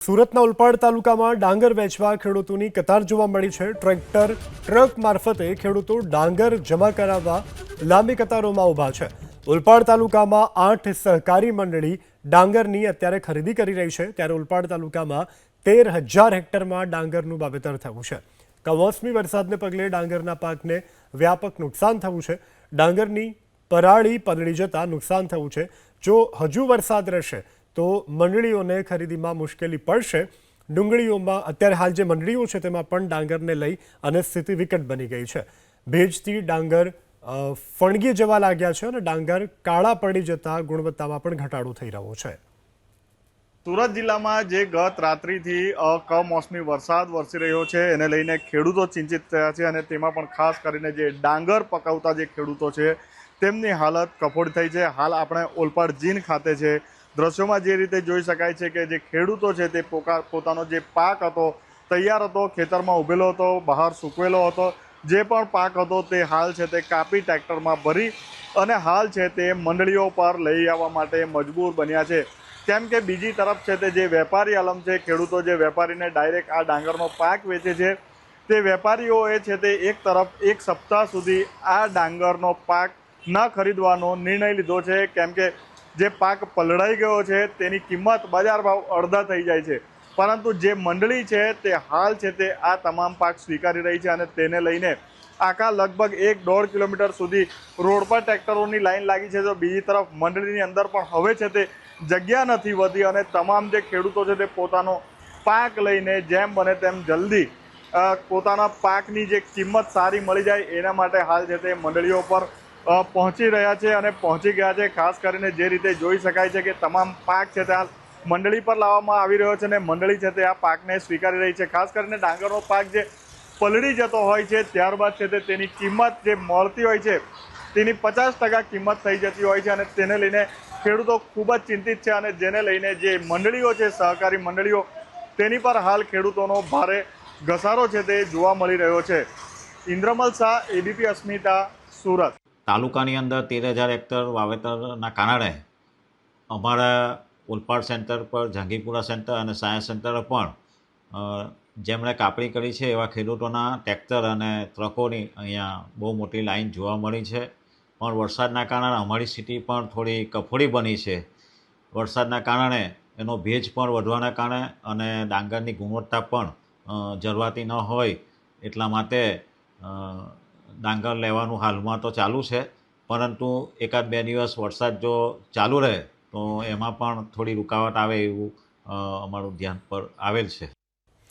સુરતના ઉલપાડ તાલુકામાં ડાંગર વેચવા ખેડૂતોની કતાર જોવા મળી છે। ટ્રક મારફતે ખેડૂતો ડાંગર જમા કરાવવા લાંબી કતારોમાં ઊભા છે। ઉલપાડ તાલુકામાં 8 સહકારી મંડળી ડાંગરની અત્યારે ખરીદી કરી રહી છે, ત્યારે ઉલપાડ તાલુકામાં 13,000 હેક્ટરમાં ડાંગરનું વાવેતર થયું છે। કમોસમી વરસાદને પગલે ડાંગરના પાકને વ્યાપક નુકસાન થયું છે। ડાંગરની પરાળી પલળી જતા નુકસાન થયું છે। જો હજુ વરસાદ રહેશે તો મંડળીઓને ખરીદીમાં મુશ્કેલી પડશે। ડુંગળીઓમાં અત્યારે હાલ જે મંડળીઓ છે તેમાં પણ ડાંગરને લઈ અને સ્થિતિ વિકટ બની ગઈ છે। ભેજથી ડાંગર ફણગી જવા લાગ્યા છે અને ડાંગર કાળા પડી જતા ગુણવત્તામાં પણ ઘટાડો થઈ રહ્યો છે। સુરત જિલ્લામાં જે ગત રાત્રિથી કમોસમી વરસાદ વરસી રહ્યો છે એને લઈને ખેડૂતો ચિંતિત થયા છે અને તેમાં પણ ખાસ કરીને જે ડાંગર પકવતા જે ખેડૂતો છે તેમની હાલત કફોડી થઈ છે। હાલ આપણે ઓલપાડ જીન ખાતે છે। દ્રશ્યોમાં જે રીતે જોઈ શકાય છે કે જે ખેડૂતો છે તે પોતાનો જે પાક હતો તૈયાર હતો, ખેતરમાં ઉભેલો હતો, બહાર સૂકવેલો હતો, જે પણ પાક હતો તે હાલ છે તે કાપી ટ્રેક્ટરમાં ભરી અને હાલ છે તે મંડળીઓ પર લઈ આવવા માટે મજબૂર બન્યા છે। કેમ કે બીજી તરફ છે તે જે વેપારી આલમ છે, ખેડૂતો જે વેપારીને ડાયરેક્ટ આ ડાંગરનો પાક વેચે છે તે વેપારીઓએ છે તે એક તરફ એક સપ્તાહ સુધી આ ડાંગરનો પાક ન ખરીદવાનો નિર્ણય લીધો છે। કેમ કે જે પાક પલળાઈ ગયો છે તેની કિંમત બજાર ભાવ અડધા થઈ જાય છે, પરંતુ જે મંડળી છે તે હાલ છે તે આ તમામ પાક સ્વીકારી રહી છે અને તેને લઈને આખા લગભગ 1-1.5 કિલોમીટર સુધી રોડ પર ટ્રેક્ટરોની લાઈન લાગી છે। તો બીજી તરફ મંડળીની અંદર પણ હવે છે તે જગ્યા નથી વધી અને તમામ જે ખેડૂતો છે તે પોતાનો પાક લઈને જેમ બને તેમ જલ્દી પોતાના પાકની જે કિંમત સારી મળી જાય એના માટે હાલ છે તે મંડળીઓ પર પહોંચી રહ્યા છે અને પહોંચી ગયા છે। ખાસ કરીને જે રીતે જોઈ શકાય છે કે તમામ પાક છે તે હાલ મંડળી પર લાવવામાં આવી રહ્યો છે અને મંડળી છે તે આ પાકને સ્વીકારી રહી છે। ખાસ કરીને ડાંગરનો પાક જે પલળી જતો હોય છે ત્યારબાદ છે તે તેની કિંમત જે મળતી હોય છે તેની 50% કિંમત થઈ જતી હોય છે અને તેને લઈને ખેડૂતો ખૂબ જ ચિંતિત છે અને જેને લઈને જે મંડળીઓ છે સહકારી મંડળીઓ તેની પર હાલ ખેડૂતોનો ભારે ઘસારો છે તે જોવા મળી રહ્યો છે। ઇન્દ્રમલ શાહ, એબીપી અસ્મિતા, સુરત। તાલુકાની અંદર 13,000 હેક્ટર વાવેતરના કારણે અમારા ઓલપાડ સેન્ટર પર જહાંગીરપુરા સેન્ટર અને સાયન્સ સેન્ટર પણ જેમણે કાપણી કરી છે એવા ખેડૂતોના ટ્રેક્ટર અને ટ્રકોની અહીંયા બહુ મોટી લાઈન જોવા મળી છે। પણ વરસાદના કારણે અમારી સ્થિતિ પણ થોડી કફોડી બની છે। વરસાદના કારણે એનો ભેજ પણ વધવાના કારણે અને ડાંગરની ગુણવત્તા પણ જળવાતી ન હોય એટલા માટે ડાંગર લેવાનું હાલમાં તો ચાલુ છે, પરંતુ 1-2 દિવસ વરસાદ જો ચાલુ રહે તો એમાં પણ થોડી રૂકાવટ આવે એવું અમારું ધ્યાન પર આવેલ છે।